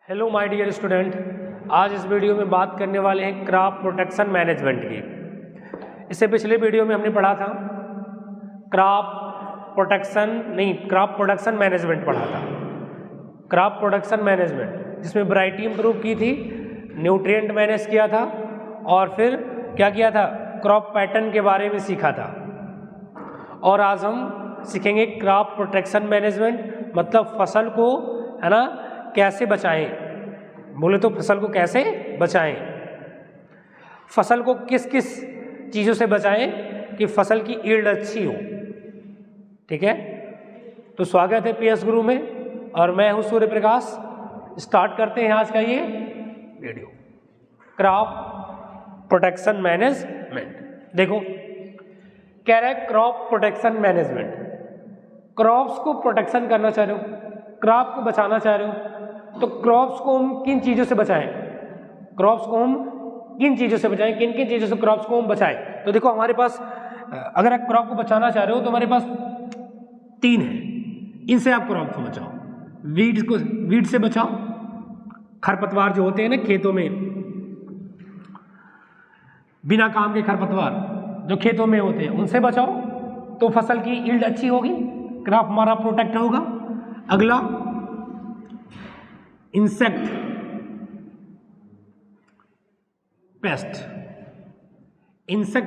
Hello my dear student, आज इस video में बात करने वाले हैं क्रॉप प्रोटेक्शन मैनेजमेंट की। इससे पिछले वीडियो में हमने पढ़ा था क्रॉप प्रोडक्शन मैनेजमेंट पढ़ा था। क्रॉप प्रोडक्शन मैनेजमेंट जिसमें वैरायटी इंप्रूव की थी, न्यूट्रिएंट मैनेज किया था और फिर क्या किया था, क्रॉप पैटर्न के बारे में सीखा था। और आज हम सीखेंगे क्रॉप प्रोटेक्शन मैनेजमेंट, मतलब फसल को, है ना, कैसे बचाएं। बोले तो फसल को कैसे बचाएं, फसल को किस किस चीज़ों से बचाएं कि फसल की यील्ड अच्छी हो। ठीक है, तो स्वागत है पीएस गुरु में और मैं हूं सूर्य प्रकाश। स्टार्ट करते हैं आज का ये वीडियो, क्रॉप प्रोटेक्शन मैनेजमेंट। देखो कह रहा है क्रॉप प्रोटेक्शन मैनेजमेंट, क्रॉप्स को प्रोटेक्शन करना चाह रहे हो, क्रॉप को बचाना चाह रहे हो, तो क्रॉप्स को हम किन चीज़ों से बचाएं, क्रॉप्स को हम किन चीज़ों से बचाएं, किन किन चीज़ों से क्रॉप्स को हम बचाएं। तो देखो हमारे पास, अगर आप क्रॉप को बचाना चाह रहे हो तो हमारे पास 3 है, इनसे आप क्रॉप को बचाओ। वीड से बचाओ, खरपतवार जो होते हैं ना खेतों में, बिना काम के खरपतवार जो खेतों में होते हैं उनसे बचाओ, तो फसल की यील्ड अच्छी होगी, क्रॉप हमारा प्रोटेक्ट होगा। अगला इंसेक्ट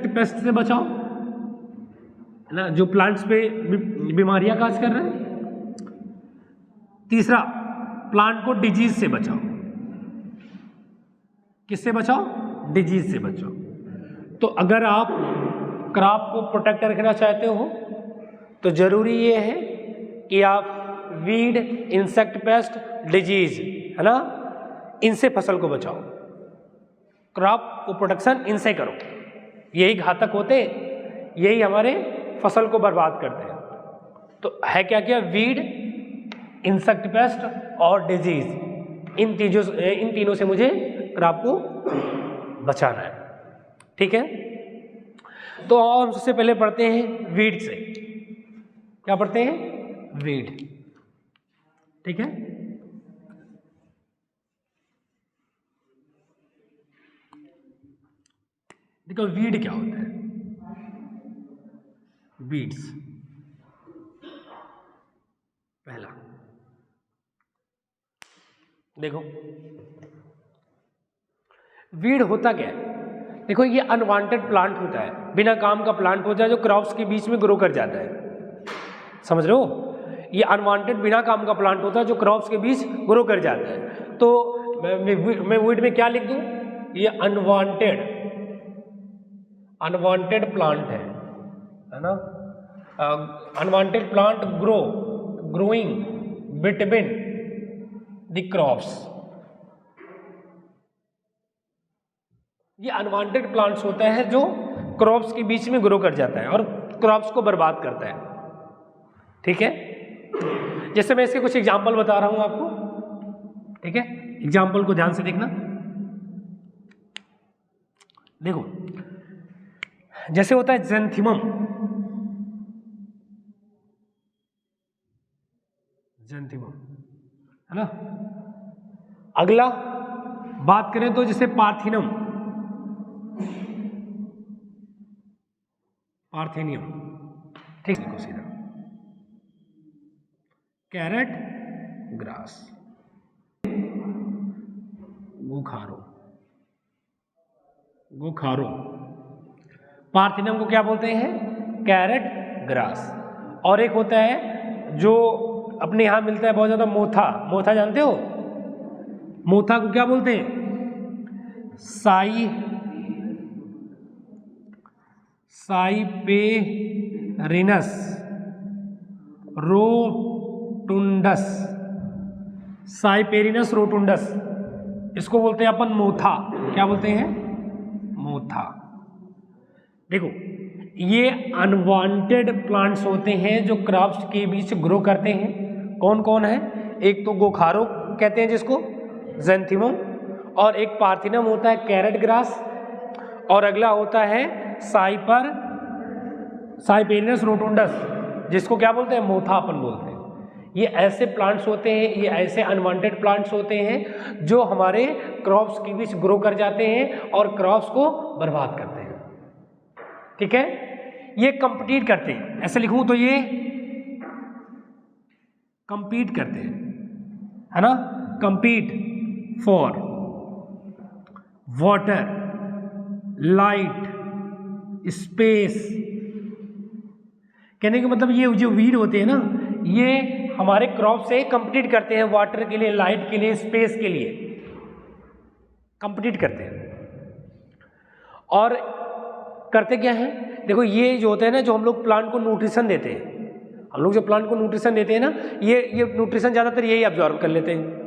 पेस्ट से बचाओ, है ना, जो प्लांट्स पे बीमारियां काज कर रहे हैं। तीसरा, प्लांट को डिजीज से बचाओ। किससे बचाओ? डिजीज से बचाओ। तो अगर आप क्रॉप को प्रोटेक्ट रखना चाहते हो तो जरूरी ये है कि आप वीड, इंसेक्ट पेस्ट, डिजीज, है ना, इनसे फसल को बचाओ। क्रॉप को प्रोटेक्शन इनसे करो, यही घातक होते हैं, यही हमारे फसल को बर्बाद करते हैं। तो है क्या क्या? वीड, इंसेक्ट पेस्ट और डिजीज, इन तीनों से मुझे क्रॉप को बचाना है। ठीक है, तो हम सबसे पहले पढ़ते हैं वीड से। क्या पढ़ते हैं? वीड। ठीक है, देखो वीड क्या होता है। वीड्स, पहला देखो वीड होता क्या है। देखो ये अनवांटेड प्लांट होता है, बिना काम का प्लांट होता है जो क्रॉप्स के बीच में ग्रो कर जाता है। समझ रहे हो? ये अनवांटेड बिना काम का प्लांट होता है जो क्रॉप्स के बीच ग्रो कर जाता है। तो मैं वीड में क्या लिख दूं? ये अनवांटेड प्लांट है ना। Unwanted plant growing between the crops. ये अनवांटेड प्लांट्स होते हैं जो क्रॉप्स के बीच में ग्रो कर जाता है और क्रॉप्स को बर्बाद करता है। ठीक है, जैसे मैं इसके कुछ एग्जाम्पल बता रहा हूं आपको। ठीक है, एग्जाम्पल को ध्यान से देखना। देखो जैसे होता है ज़ैंथीमम, है ना। अगला बात करें तो जैसे पार्थिनियम, ठीक है, सीधा कैरेट ग्रास, गोखारो। पार्थिनियम को क्या बोलते हैं? Carrot grass. और एक होता है जो अपने यहां मिलता है बहुत ज्यादा, मोथा जानते हो? मोथा को क्या बोलते हैं? साइपेरिनस रोटुंडस, इसको बोलते हैं अपन मोथा। क्या बोलते हैं? मोथा। देखो ये अनवांटेड प्लांट्स होते हैं जो क्रॉप्स के बीच ग्रो करते हैं। कौन कौन है? एक तो गोखारो कहते हैं जिसको, ज़ैंथीमम, और एक पार्थिनियम होता है कैरेट ग्रास, और अगला होता है साइपेरिनस रोटुंडस जिसको क्या बोलते हैं? मोथा अपन बोलते हैं। ये ऐसे प्लांट्स होते हैं, ये ऐसे अनवांटेड प्लांट्स होते हैं जो हमारे क्रॉप्स के बीच ग्रो कर जाते हैं और क्रॉप्स को बर्बाद करते हैं। ठीक है, ये कंपीट करते हैं, ऐसे लिखूं तो ये कंपीट करते हैं, है ना, compete for water, light, space. कहने का मतलब ये जो वीड होते हैं ना, ये हमारे क्रॉप से कंपीट करते हैं, वाटर के लिए, लाइट के लिए, स्पेस के लिए कंपीट करते हैं। और करते क्या है, देखो ये जो होता है ना, जो हम लोग प्लांट को न्यूट्रिशन देते हैं, हम लोग जो प्लांट को न्यूट्रिशन देते हैं ना, ये न्यूट्रिशन ज़्यादातर यही एब्जॉर्ब कर लेते हैं,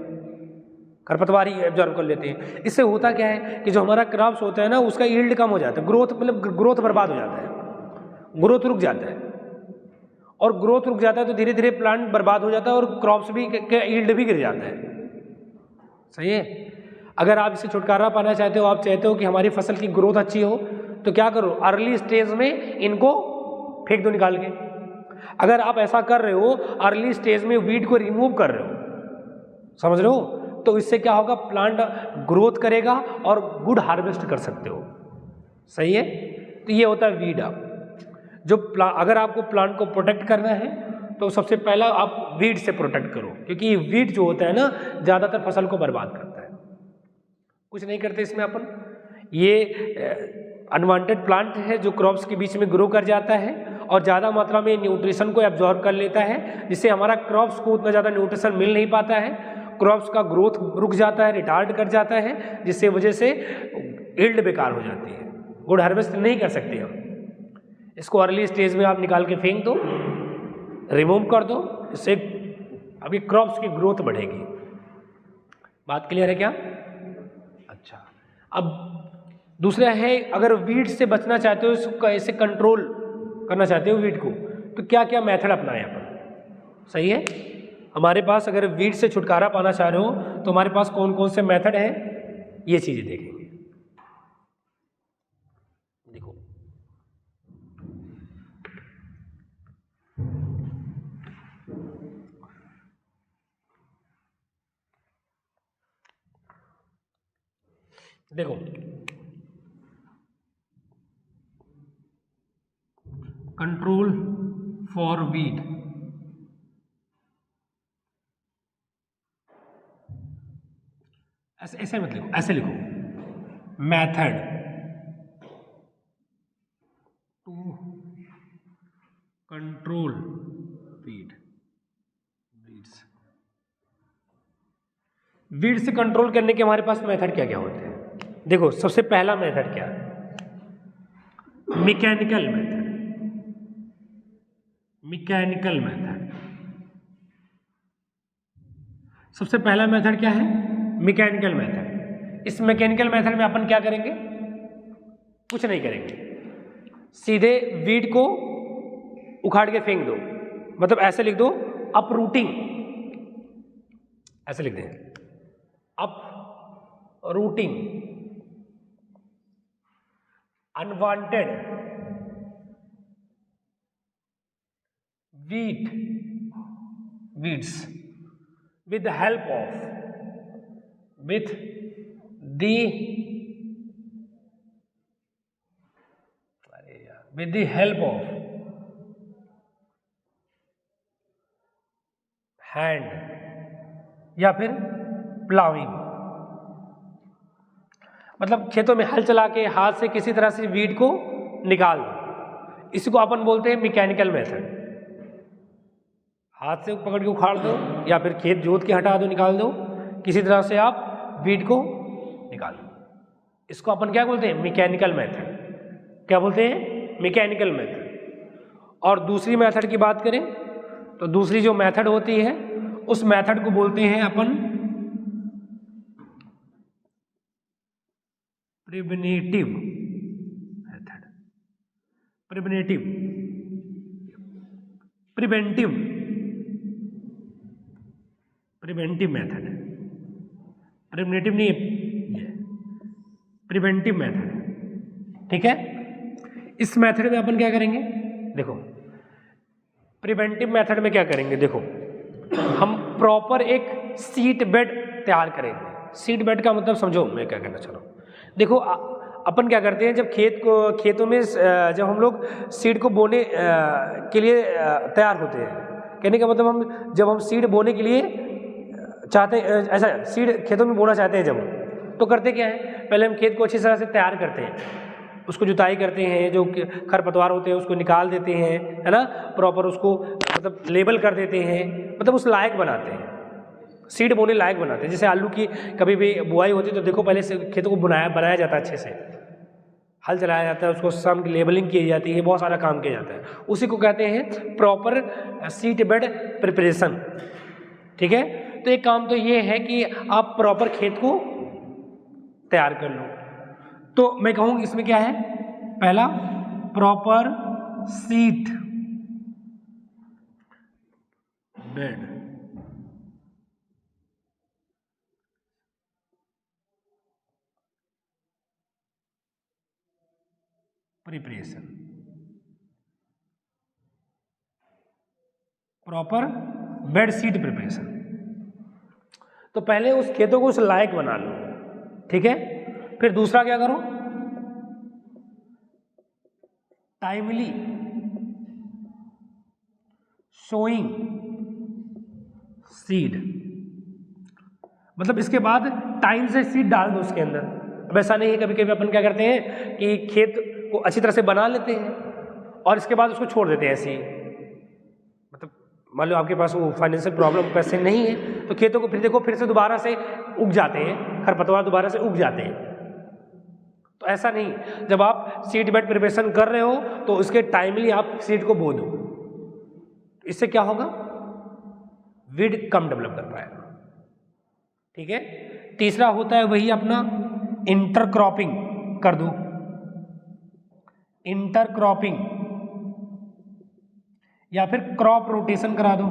खरपतवार ही एब्जॉर्ब कर लेते हैं। इससे होता क्या है कि जो हमारा क्रॉप्स होता है ना, उसका यील्ड कम हो जाता है, ग्रोथ मतलब ग्रोथ बर्बाद हो जाता है, ग्रोथ रुक जाता है, और ग्रोथ रुक जाता है तो धीरे धीरे प्लांट बर्बाद हो जाता है और क्रॉप्स भी का यील्ड भी गिर जाता है। सही है। अगर आप इससे छुटकारा पाना चाहते हो, आप चाहते हो कि हमारी फसल की ग्रोथ अच्छी हो, तो क्या करो, अर्ली स्टेज में इनको फेंक दो निकाल के। अगर आप ऐसा कर रहे हो, अर्ली स्टेज में वीड को रिमूव कर रहे हो, समझ रहे हो, तो इससे क्या होगा, प्लांट ग्रोथ करेगा और गुड हार्वेस्ट कर सकते हो। सही है। तो ये होता है वीड। आप जो अगर आपको प्लांट को प्रोटेक्ट करना है तो सबसे पहला आप वीड से प्रोटेक्ट करो, क्योंकि वीड जो होता है ना, ज़्यादातर फसल को बर्बाद करता है। कुछ नहीं करते इसमें अपन, ये अनवांटेड प्लांट है जो क्रॉप्स के बीच में ग्रो कर जाता है और ज़्यादा मात्रा में न्यूट्रिशन को एब्जॉर्ब कर लेता है, जिससे हमारा क्रॉप्स को उतना ज़्यादा न्यूट्रिशन मिल नहीं पाता है, क्रॉप्स का ग्रोथ रुक जाता है, रिटार्ड कर जाता है, जिससे वजह से यील्ड बेकार हो जाती है, गुड हार्वेस्ट नहीं कर सकते हम। इसको अर्ली स्टेज में आप निकाल के फेंक दो, रिमूव कर दो, इससे अभी क्रॉप्स की ग्रोथ बढ़ेगी। बात क्लियर है क्या? अच्छा, अब दूसरा है, अगर वीड से बचना चाहते हो, इसको कैसे कंट्रोल करना चाहते हो वीड को, तो क्या क्या मेथड अपनाएं अपन। सही है। हमारे पास अगर वीड से छुटकारा पाना चाह रहे हो तो हमारे पास कौन कौन से मेथड हैं, ये चीज़ें देखेंगे। देखो, देखो कंट्रोल फॉर वीड, ऐसे मत लिखो, ऐसे लिखो, method to control weeds. Weed से कंट्रोल करने के हमारे पास मेथड क्या क्या होते हैं। देखो, सबसे पहला मेथड क्या है, मैकेनिकल मेथड। मैकेनिकल मेथड, सबसे पहला मेथड क्या है, मैकेनिकल मेथड। इस मैकेनिकल मेथड में अपन क्या करेंगे, कुछ नहीं करेंगे, सीधे वीड को उखाड़ के फेंक दो, मतलब ऐसे लिख दो, अपरूटिंग, ऐसे लिख दें, uprooting unwanted weeds with the help of hand या फिर प्लाविंग। मतलब खेतों में हल चला के हाथ से किसी तरह से वीड को निकाल दो, इसको अपन बोलते हैं मैकेनिकल मेथड। हाथ से पकड़ के उखाड़ दो या फिर खेत जोत के हटा दो, निकाल दो, किसी तरह से आप वीड को निकाल दो, इसको अपन क्या बोलते हैं, मैकेनिकल मेथड। क्या बोलते हैं, मैकेनिकल मेथड। और दूसरी मेथड की बात करें तो दूसरी जो मेथड होती है उस मेथड को बोलते हैं अपन preventive method. Preventive method, preventive नहीं, प्रिवेंटिव मेथड। ठीक है। इस मेथड में अपन क्या करेंगे, देखो प्रिवेंटिव मेथड में क्या करेंगे, देखो हम प्रॉपर एक सीट बेड तैयार करेंगे। सीट बेड का मतलब समझो मैं क्या कहना चाह रहा हूँ। देखो अपन क्या करते हैं, जब खेतों में जब हम लोग सीड को बोने के लिए तैयार होते हैं, कहने का मतलब जब हम सीड बोने के लिए चाहते हैं, ऐसा सीड खेतों में बोना चाहते हैं जब हम, तो करते क्या है, पहले हम खेत को अच्छी तरह से तैयार करते हैं, उसको जुताई करते हैं, जो खरपतवार होते हैं उसको निकाल देते हैं, है ना, प्रॉपर उसको मतलब लेबल कर देते हैं, मतलब उस लायक बनाते हैं, सीड बोने लायक बनाते हैं। जैसे आलू की कभी भी बुआई होती है तो देखो पहले से खेतों को बनाया जाता है, अच्छे से हल चलाया जाता है, उसको सम की लेबलिंग की जाती है, बहुत सारा काम किया जाता है, उसी को कहते हैं प्रॉपर सीड बेड प्रिपरेशन। ठीक है, तो एक काम तो ये है कि आप प्रॉपर खेत को तैयार कर लो। तो मैं कहूँ इसमें क्या है, पहला proper seed bed preparation, proper bed seed preparation. तो पहले उस खेतों को उस लायक बना लो, ठीक है। फिर दूसरा क्या करो, टाइमली सोइंग सीड, मतलब इसके बाद टाइम से सीड डाल दो उसके अंदर। अब ऐसा नहीं है, कभी कभी अपन क्या करते हैं कि खेत को अच्छी तरह से बना लेते हैं और इसके बाद उसको छोड़ देते हैं ऐसे ही, मतलब मान लो आपके पास वो फाइनेंशियल प्रॉब्लम पैसे नहीं है तो खेतों को फिर देखो फिर से दोबारा से उग जाते हैं, खरपतवार दोबारा से उग जाते हैं। तो ऐसा नहीं, जब आप सीड बेड प्रिपरेशन कर रहे हो तो उसके टाइमली आप सीड को बो दो, इससे क्या होगा, वीड कम डेवलप कर पाएगा। ठीक है। तीसरा होता है वही अपना इंटरक्रॉपिंग कर दो, इंटरक्रॉपिंग या फिर क्रॉप रोटेशन करा दो।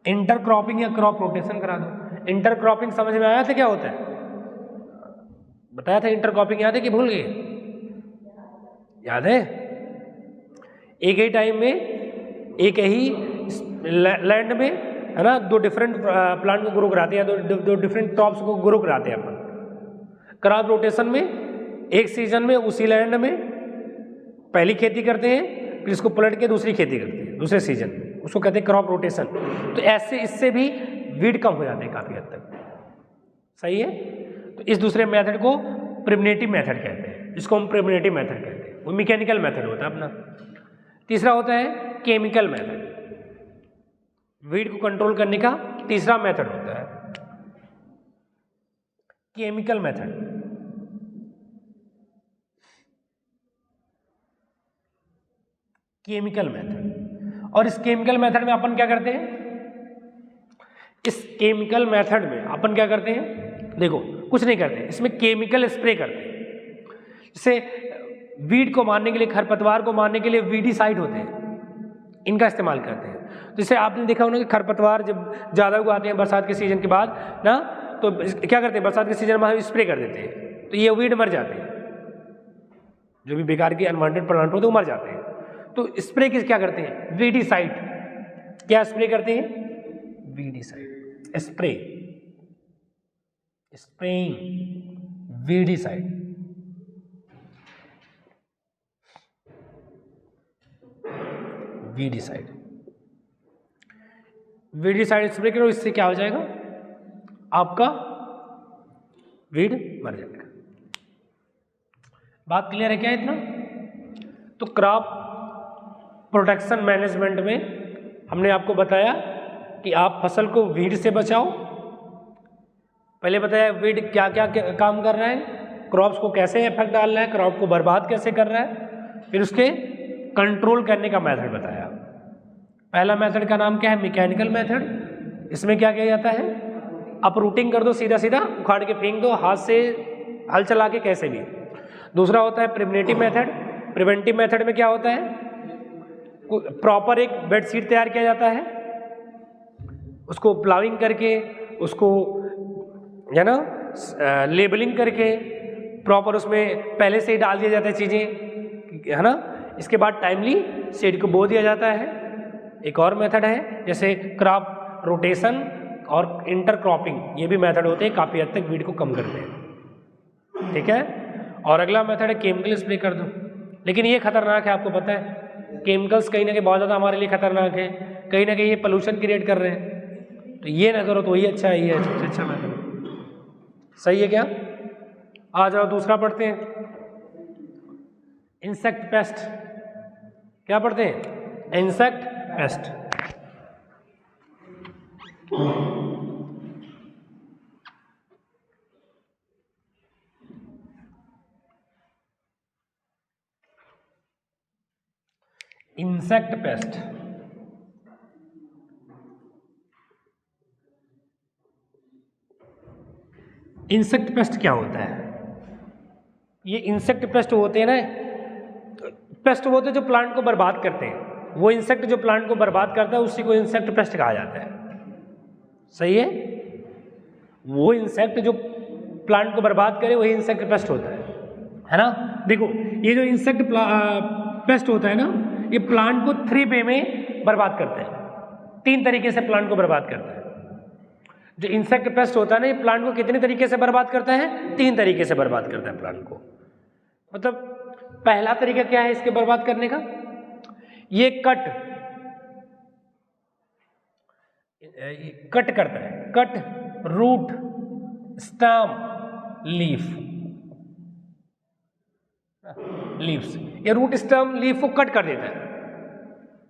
इंटरक्रॉपिंग या क्रॉप रोटेशन करा दो। इंटरक्रॉपिंग समझ में आया था क्या होता है, बताया था इंटरक्रॉपिंग, याद है कि भूल गए, याद है। एक ही टाइम में एक ही लैंड में, है ना, दो डिफरेंट प्लांट को ग्रो कराते हैं, दो डिफरेंट क्रॉप्स को ग्रो कराते हैं अपन। क्रॉप रोटेशन में एक सीजन में उसी लैंड में पहली खेती करते हैं, फिर इसको पलट के दूसरी खेती करते हैं दूसरे सीजन में, उसको कहते हैं क्रॉप रोटेशन। तो ऐसे इससे भी वीड कम हो जाते हैं काफ़ी हद तक। सही है। तो इस दूसरे मेथड को प्रिमिटिव मेथड कहते हैं, इसको हम प्रिमिटिव मेथड कहते हैं, वो मैकेनिकल मेथड होता है अपना। तीसरा होता है केमिकल मेथड, वीड को कंट्रोल करने का तीसरा मेथड होता है केमिकल मेथड। केमिकल मेथड, और इस केमिकल मेथड में अपन क्या करते हैं, इस केमिकल मेथड में अपन क्या करते हैं, देखो कुछ नहीं करते, इसमें केमिकल स्प्रे करते हैं। जैसे वीड को मारने के लिए, खरपतवार को मारने के लिए वीडीसाइड होते हैं, इनका इस्तेमाल करते हैं। जैसे आपने देखा होगा कि खरपतवार जब ज़्यादा उगाते हैं बरसात के सीजन के बाद ना, तो क्या करते हैं, बरसात के सीजन में स्प्रे कर देते हैं, तो ये वीड मर जाते हैं, जो भी बेकार के अनवांटेड प्लांट होते हैं वो मर जाते हैं। तो स्प्रे किस क्या करते हैं, वीडीसाइड। क्या स्प्रे करते हैं, weedicide, spray, spraying weedicide. Weedicide, weedicide spray करो, इससे क्या हो जाएगा, आपका वीड मर जाएगा। बात क्लियर है क्या इतना। तो क्रॉप प्रोटेक्शन मैनेजमेंट में हमने आपको बताया कि आप फसल को वीड से बचाओ। पहले बताया वीड क्या क्या काम कर रहा है, क्रॉप्स को कैसे इफेक्ट डाल रहा है, क्रॉप को बर्बाद कैसे कर रहा है, फिर उसके कंट्रोल करने का मेथड बताया। पहला मेथड का नाम क्या है, मैकेनिकल मेथड। इसमें क्या किया जाता है, अपरूटिंग कर दो, सीधा सीधा उखाड़ के फेंक दो, हाथ से हल चला के कैसे भी। दूसरा होता है प्रिवेंटिव मेथड। प्रिवेंटिव मेथड में क्या होता है, प्रॉपर एक बेड सीट तैयार किया जाता है, उसको प्लाविंग करके, उसको है ना लेबलिंग करके, प्रॉपर उसमें पहले से ही डाल दिया जाता है चीज़ें, है ना, इसके बाद टाइमली सीड को बो दिया जाता है। एक और मेथड है जैसे क्रॉप रोटेशन और इंटरक्रॉपिंग, ये भी मेथड होते हैं, काफ़ी हद तक वीड को कम करते हैं। ठीक है, और अगला मेथड है केमिकल स्प्रे कर दो, लेकिन ये खतरनाक है, आपको पता है केमिकल्स कहीं ना कहीं बहुत ज़्यादा हमारे लिए खतरनाक है, कहीं ना कहीं ये पोल्यूशन क्रिएट कर रहे हैं, तो ये ना करो तो वही अच्छा है, ये है सबसे अच्छा मेथड। सही है क्या? आ जाओ दूसरा पढ़ते हैं, इंसेक्ट पेस्ट। क्या पढ़ते हैं? Insect pest. Insect pest insect pest क्या होता है? ये इंसेक्ट पेस्ट होते हैं ना, पेस्ट वो होते हैं जो प्लांट को बर्बाद करते हैं। वो इंसेक्ट जो प्लांट को बर्बाद करता है उसी को इंसेक्ट पेस्ट कहा जाता है। सही है, वो इंसेक्ट जो प्लांट को बर्बाद करे वही इंसेक्ट पेस्ट होता है ना। देखो ये जो इंसेक्ट पेस्ट होता है ना, ये प्लांट को 3 वे में बर्बाद करते हैं, 3 तरीके से प्लांट को बर्बाद करता है। जो इंसेक्ट पेस्ट होता है ना, ये प्लांट को कितने तरीके से बर्बाद करता है? 3 तरीके से बर्बाद करता है प्लांट को। मतलब पहला तरीका क्या है इसके बर्बाद करने का? ये कट करता है, कट, रूट, स्टेम, लीव्स। ये रूट स्टेम लीफ को कट कर देता है,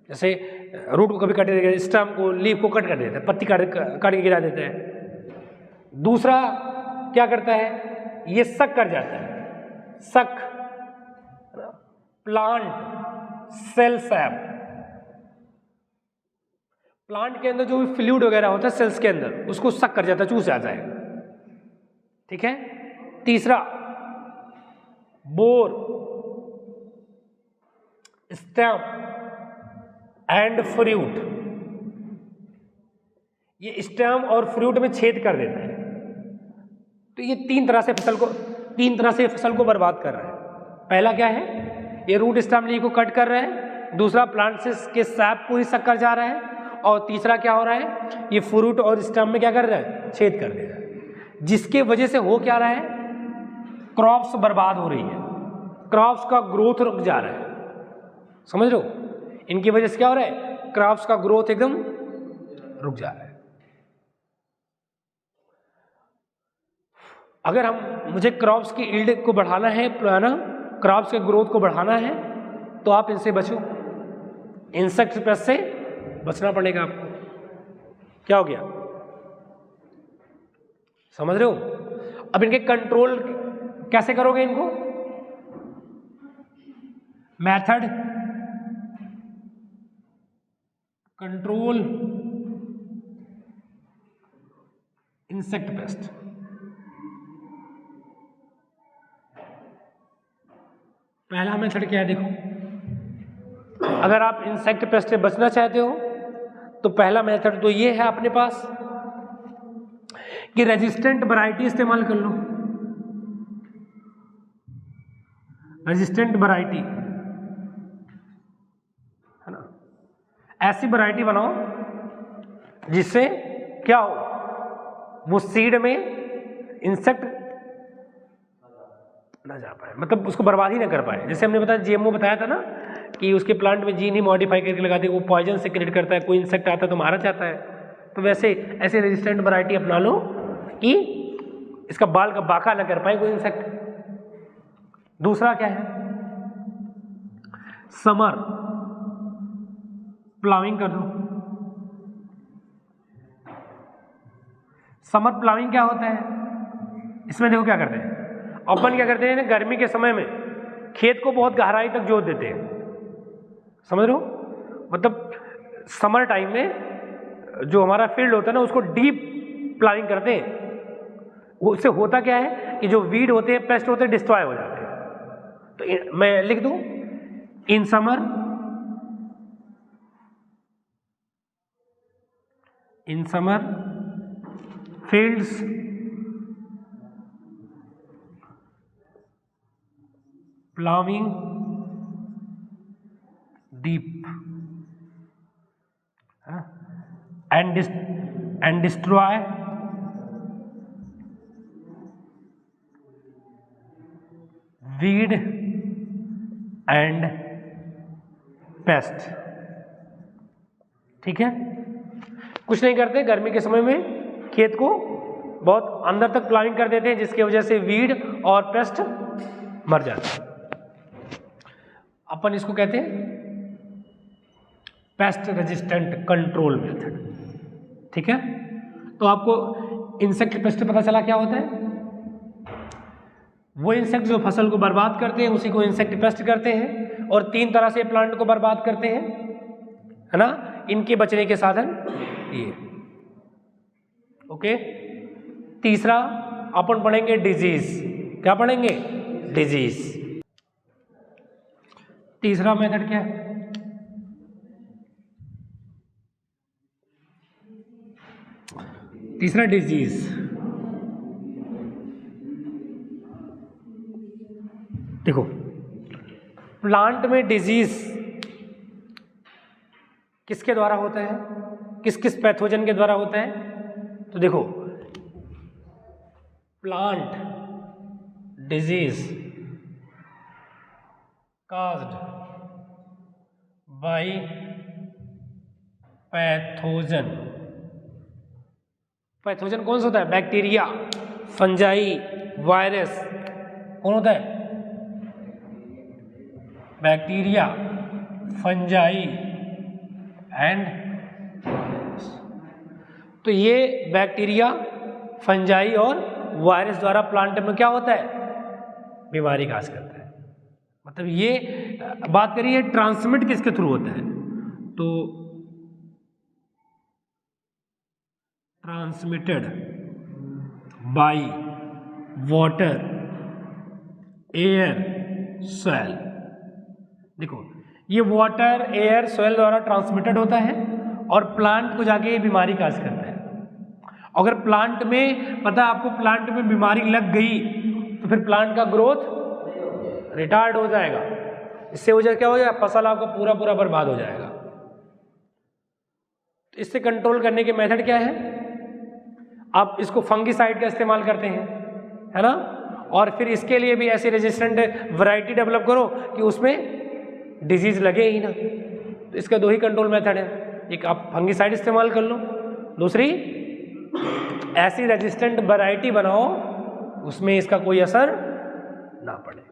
जैसे रूट को कभी कट देगा, स्टेम को, लीफ को कट कर देता है, पत्ती काट के गिरा देता है। दूसरा क्या करता है? ये सक कर जाता है, सक, प्लांट सेल सैप, प्लांट के अंदर जो भी फ्लूइड वगैरह होता है सेल्स के अंदर, उसको सक कर जाता है, चूस जाता है। ठीक है। तीसरा बोर, स्टेम एंड फ्रूट, ये स्टेम और फ्रूट में छेद कर देता है। तो ये 3 तरह से फसल को बर्बाद कर रहा है। पहला क्या है? ये रूट स्टेम लीफ को कट कर रहा है। दूसरा प्लांट से के सैप को ही सक कर जा रहा है। और तीसरा क्या हो रहा है? ये फ्रूट और स्टेम में क्या कर रहा है? छेद कर दे रहा है। जिसके वजह से हो क्या रहा है? क्रॉप्स बर्बाद हो रही है, क्रॉप्स का ग्रोथ रुक जा रहा है। समझ लो, इनकी वजह से क्या हो रहा है? क्रॉप्स का ग्रोथ एकदम रुक जा रहा है। अगर मुझे क्रॉप्स की यील्ड को बढ़ाना है ना, क्रॉप्स के ग्रोथ को बढ़ाना है, तो आप इनसे बचो, इंसेक्ट पेस्ट से बचना पड़ेगा आपको। क्या हो गया? समझ रहे हो? अब इनके कंट्रोल कैसे करोगे इनको? Method control insect pest. पहला मेथड क्या है? देखो, अगर आप इंसेक्ट पेस्ट से बचना चाहते हो तो पहला मेथड तो ये है अपने पास कि रेजिस्टेंट वैरायटी इस्तेमाल कर लो। रेजिस्टेंट वैरायटी है ना, ऐसी वैरायटी बनाओ जिससे क्या हो, वो सीड में इंसेक्ट ना जा पाए, मतलब उसको बर्बाद ही ना कर पाए। जैसे हमने बताया, जीएमओ बताया था ना कि उसके प्लांट में जीन ही मॉडिफाई करके लगाते हैं, वो पॉइजन से क्रिएट करता है, कोई इंसेक्ट आता है तो मारा जाता है। तो वैसे ऐसे रेजिस्टेंट वैरायटी अपना लो कि इसका बाल का बाका ना कर पाए कोई इंसेक्ट। दूसरा क्या है? समर प्लाविंग कर दो। समर प्लाविंग क्या होता है? इसमें देखो क्या करते हैं अपन, क्या करते हैं ना, गर्मी के समय में खेत को बहुत गहराई तक जोत देते हैं। समझ रहे हो? मतलब समर टाइम में जो हमारा फील्ड होता है ना, उसको डीप प्लाविंग करते हैं। उससे होता क्या है कि जो वीड होते हैं, पेस्ट होते हैं, डिस्ट्रॉय हो जाते हैं। तो मैं लिख दूं, in summer fields ploughing deep and destroy weed and paste. ठीक है, कुछ नहीं करते, गर्मी के समय में खेत को बहुत अंदर तक प्लानिंग कर देते हैं जिसकी वजह से वीड और पेस्ट मर जाते हैं। अपन इसको कहते हैं पेस्ट रेजिस्टेंट कंट्रोल मेथड। ठीक है, तो आपको इंसेक्ट पेस्ट पता चला क्या होता है। वो इंसेक्ट जो फसल को बर्बाद करते हैं उसी को इंसेक्ट पेस्ट करते हैं, और 3 तरह से प्लांट को बर्बाद करते हैं, है ना। इनके बचने के साधन ये। ओके, तीसरा अपन पढ़ेंगे डिजीज। क्या पढ़ेंगे? डिजीज। तीसरा मेथड क्या है? तीसरा डिजीज। देखो, प्लांट में डिजीज किसके द्वारा होता है, किस किस पैथोजन के द्वारा होता है? तो देखो, plant disease caused by pathogen. Pathogen कौन सा होता है? Bacteria, fungi, virus. कौन होता है? Bacteria, fungi and. तो ये बैक्टीरिया, फंजाई और वायरस द्वारा प्लांट में क्या होता है? बीमारी काज करता है। मतलब ये बात करिए ट्रांसमिट किसके थ्रू होता है, तो transmitted by water, air, soil. देखो, ये वाटर, एयर, सॉइल द्वारा ट्रांसमिटेड होता है और प्लांट को जाके ये बीमारी काज करता है। अगर प्लांट में पता है आपको, प्लांट में बीमारी लग गई तो फिर प्लांट का ग्रोथ रिटार्ड हो जाएगा। इससे वजह क्या हो जाएगा? फसल आपका पूरा पूरा बर्बाद हो जाएगा। तो इससे कंट्रोल करने के मेथड क्या है? आप इसको फंगिसाइड का इस्तेमाल करते हैं, है ना। और फिर इसके लिए भी ऐसी रेजिस्टेंट वैरायटी डेवलप करो कि उसमें डिजीज लगे ही ना। तो इसका 2 ही कंट्रोल मेथड है, एक आप फंगिसाइड इस्तेमाल कर लो, दूसरी ऐसी रेजिस्टेंट वैरायटी बनाओ उसमें इसका कोई असर ना पड़े।